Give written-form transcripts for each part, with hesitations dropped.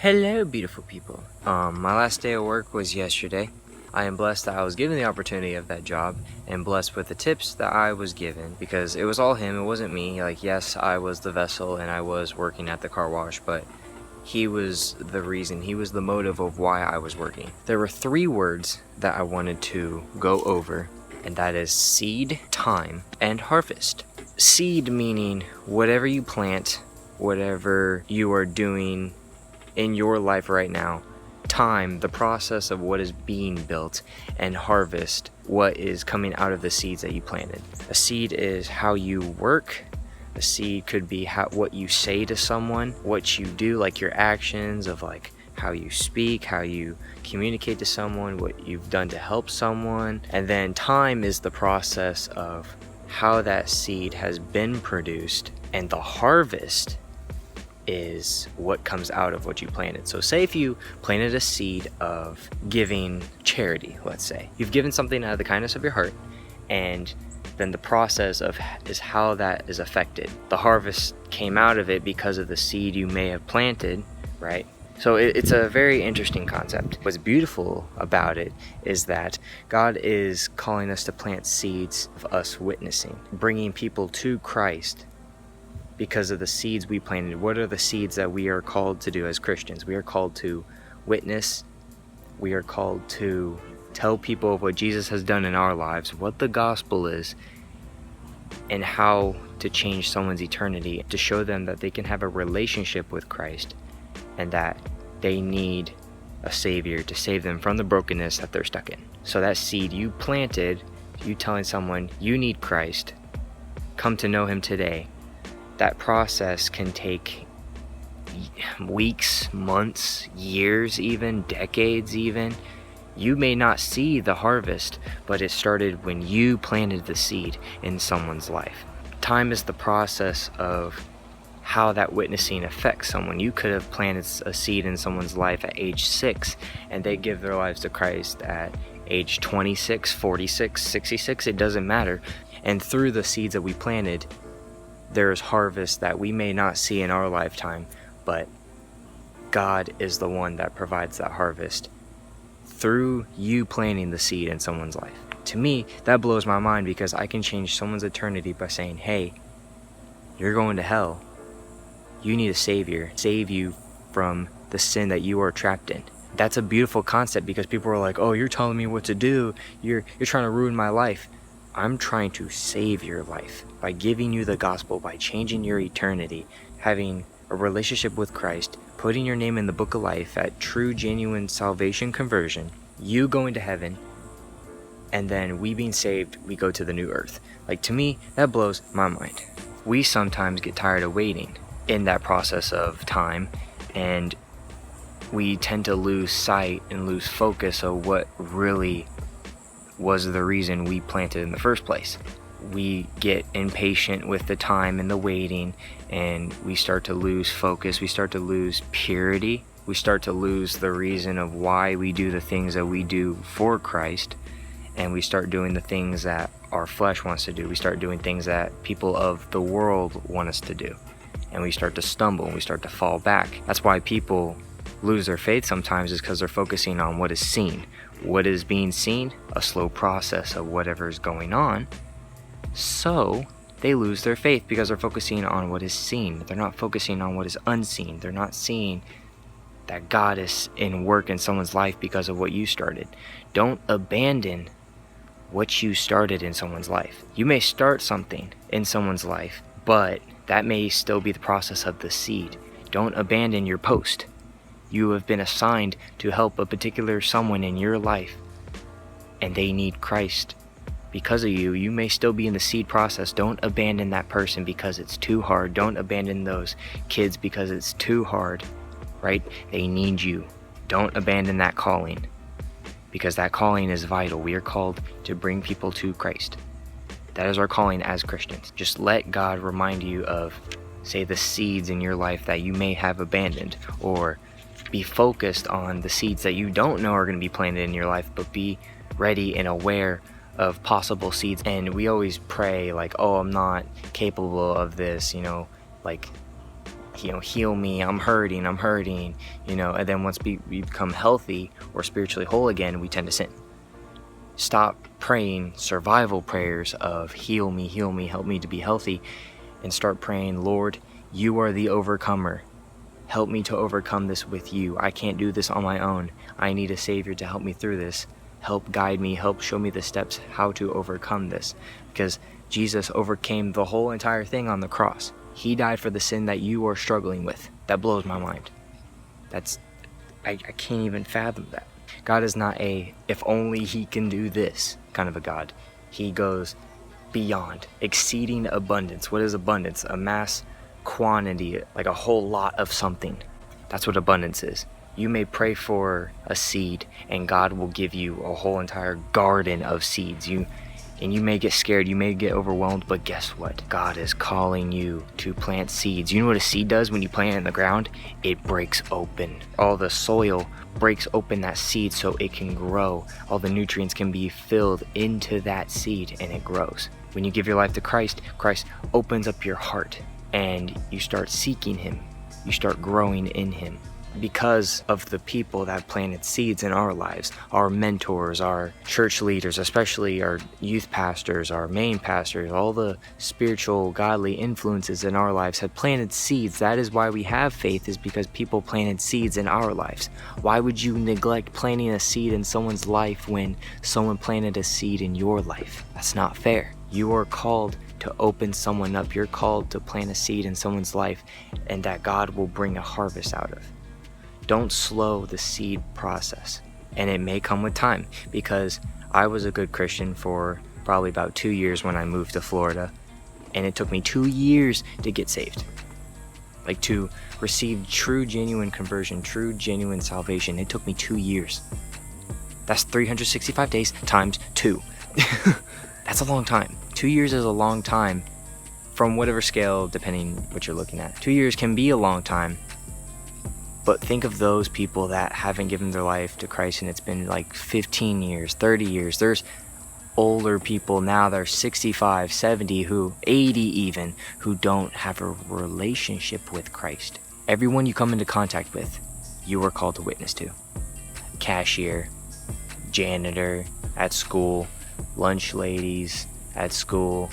Hello, beautiful people. My last day of work was yesterday. I am blessed that I was given the opportunity of that job and blessed with the tips that I was given because it was all him, it wasn't me. Like, yes, I was the vessel and I was working at the car wash, but he was the reason, he was the motive of why I was working. There were 3 words that I wanted to go over, and that is seed, time, and harvest. Seed meaning whatever you plant, whatever you are doing in your life right now. Time, the process of what is being built, and harvest, what is coming out of the seeds that you planted. A seed is how you work. A seed could be what you say to someone, what you do, like your actions of like how you speak, how you communicate to someone, what you've done to help someone. And then time is the process of how that seed has been produced, and the harvest is what comes out of what you planted. So say if you planted a seed of giving charity, let's say. You've given something out of the kindness of your heart, and then the process of is how that is affected. The harvest came out of it because of the seed you may have planted, right? So it's a very interesting concept. What's beautiful about it is that God is calling us to plant seeds of us witnessing, bringing people to Christ because of the seeds we planted. What are the seeds that we are called to do as Christians? We are called to witness. We are called to tell people of what Jesus has done in our lives, what the gospel is, and how to change someone's eternity, to show them that they can have a relationship with Christ and that they need a savior to save them from the brokenness that they're stuck in. So that seed you planted, you telling someone you need Christ, come to know him today, that process can take weeks, months, years even, decades even. You may not see the harvest, but it started when you planted the seed in someone's life. Time is the process of how that witnessing affects someone. You could have planted a seed in someone's life at age 6 and they give their lives to Christ at age 26, 46, 66, it doesn't matter. And through the seeds that we planted, there's harvest that we may not see in our lifetime, but God is the one that provides that harvest through you planting the seed in someone's life. To me, that blows my mind because I can change someone's eternity by saying, hey, you're going to hell. You need a savior, save you from the sin that you are trapped in. That's a beautiful concept because people are like, oh, you're telling me what to do. You're trying to ruin my life. I'm trying to save your life by giving you the gospel, by changing your eternity, having a relationship with Christ, putting your name in the book of life at true, genuine salvation conversion, you going to heaven, and then we being saved, we go to the new earth. Like, to me, that blows my mind. We sometimes get tired of waiting in that process of time, and we tend to lose sight and lose focus of what really was the reason we planted in the first place. We get impatient with the time and the waiting, and we start to lose focus. We start to lose purity. We start to lose the reason of why we do the things that we do for Christ, and we start doing the things that our flesh wants to do. We start doing things that people of the world want us to do, and we start to stumble and we start to fall back. That's why people lose their faith sometimes, is because they're focusing on what is seen. What is being seen? A slow process of whatever is going on. So they lose their faith because they're focusing on what is seen. They're not focusing on what is unseen. They're not seeing that God is in work in someone's life because of what you started. Don't abandon what you started in someone's life. You may start something in someone's life, but that may still be the process of the seed. Don't abandon your post. You have been assigned to help a particular someone in your life, and they need Christ because of you. You may still be in the seed process. Don't abandon that person because it's too hard. Don't abandon those kids because it's too hard, right? They need you. Don't abandon that calling because that calling is vital. We are called to bring people to Christ. That is our calling as Christians. Just let God remind you of, say, the seeds in your life that you may have abandoned, or be focused on the seeds that you don't know are going to be planted in your life, but be ready and aware of possible seeds. And we always pray like, oh, I'm not capable of this, like heal me, I'm hurting, and then once we become healthy or spiritually whole again, we tend to sin. Stop praying survival prayers of heal me, help me to be healthy, and start praying, Lord, you are the overcomer. Help me to overcome this with you. I can't do this on my own. I need a Savior to help me through this. Help guide me, help show me the steps how to overcome this. Because Jesus overcame the whole entire thing on the cross. He died for the sin that you are struggling with. That blows my mind. I can't even fathom that. God is not a, if only he can do this kind of a God. He goes beyond, exceeding abundance. What is abundance? A mass quantity, like a whole lot of something. That's what abundance is. You may pray for a seed and God will give you a whole entire garden of seeds. You may get scared, you may get overwhelmed, but guess what? God is calling you to plant seeds. You know what a seed does when you plant it in the ground? It breaks open. All the soil breaks open that seed so it can grow. All the nutrients can be filled into that seed and it grows. When you give your life to Christ, Christ opens up your heart and you start seeking him. You start growing in him. Because of the people that planted seeds in our lives, our mentors, our church leaders, especially our youth pastors, our main pastors, all the spiritual, godly influences in our lives have planted seeds. That is why we have faith, is because people planted seeds in our lives. Why would you neglect planting a seed in someone's life when someone planted a seed in your life? That's not fair. You are called to open someone up. You're called to plant a seed in someone's life and that God will bring a harvest out of. Don't slow the seed process, and it may come with time, because I was a good Christian for probably about 2 years when I moved to Florida, and it took me 2 years to get saved. Like, to receive true, genuine conversion, true, genuine salvation, it took me 2 years. That's 365 days times 2. That's a long time. 2 years is a long time from whatever scale, depending what you're looking at. 2 years can be a long time. But think of those people that haven't given their life to Christ and it's been like 15 years, 30 years. There's older people now that are 65, 70, 80 even, who don't have a relationship with Christ. Everyone you come into contact with, you are called to witness to. Cashier, janitor at school, lunch ladies at school.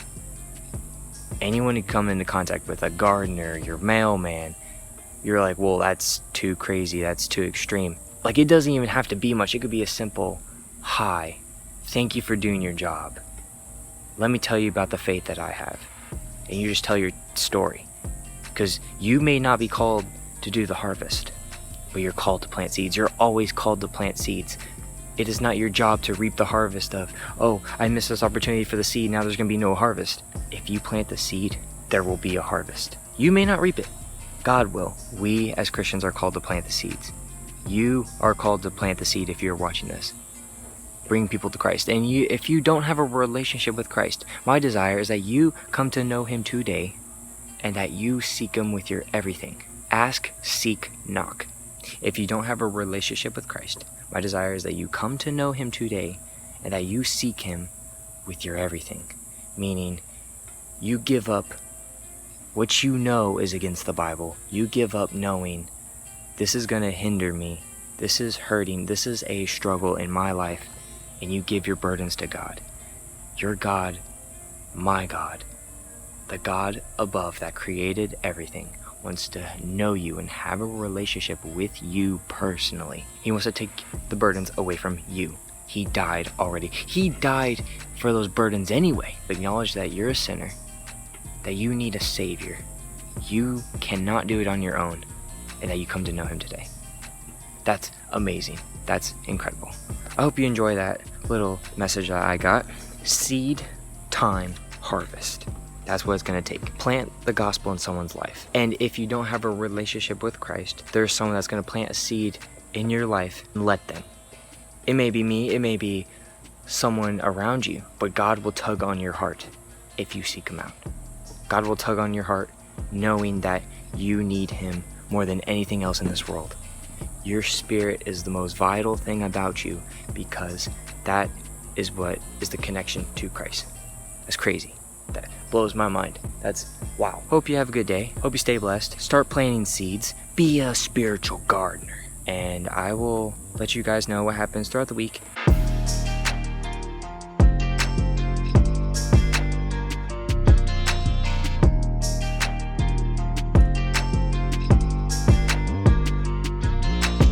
Anyone you come into contact with, a gardener, your mailman. You're like, well, that's too crazy, that's too extreme. Like, it doesn't even have to be much. It could be a simple, hi, thank you for doing your job. Let me tell you about the faith that I have. And you just tell your story. Because you may not be called to do the harvest, but you're called to plant seeds. You're always called to plant seeds. It is not your job to reap the harvest of, oh, I missed this opportunity for the seed, now there's going to be no harvest. If you plant the seed, there will be a harvest. You may not reap it. God will. We as Christians are called to plant the seeds. You are called to plant the seed if you're watching this. Bring people to Christ. And if you don't have a relationship with Christ, my desire is that you come to know him today and that you seek him with your everything. Ask, seek, knock. If you don't have a relationship with Christ, my desire is that you come to know him today and that you seek him with your everything. Meaning, you give up what you know is against the Bible. You give up knowing this is going to hinder me, this is hurting, this is a struggle in my life, and you give your burdens to God. Your God, my God, the God above that created everything, wants to know you and have a relationship with you personally. He wants to take the burdens away from you. He died already. He died for those burdens anyway. Acknowledge that you're a sinner, that you need a Savior. You cannot do it on your own, and that you come to know him today. That's amazing. That's incredible. I hope you enjoy that little message that I got. Seed, time, harvest. That's what it's going to take. Plant the gospel in someone's life. And if you don't have a relationship with Christ, there's someone that's going to plant a seed in your life, and let them. It may be me, it may be someone around you, but God will tug on your heart if you seek him out. God will tug on your heart knowing that you need him more than anything else in this world. Your spirit is the most vital thing about you, because that is what is the connection to Christ. That's crazy. That blows my mind. That's wow. Hope you have a good day. Hope you stay blessed. Start planting seeds. Be a spiritual gardener. And I will let you guys know what happens throughout the week.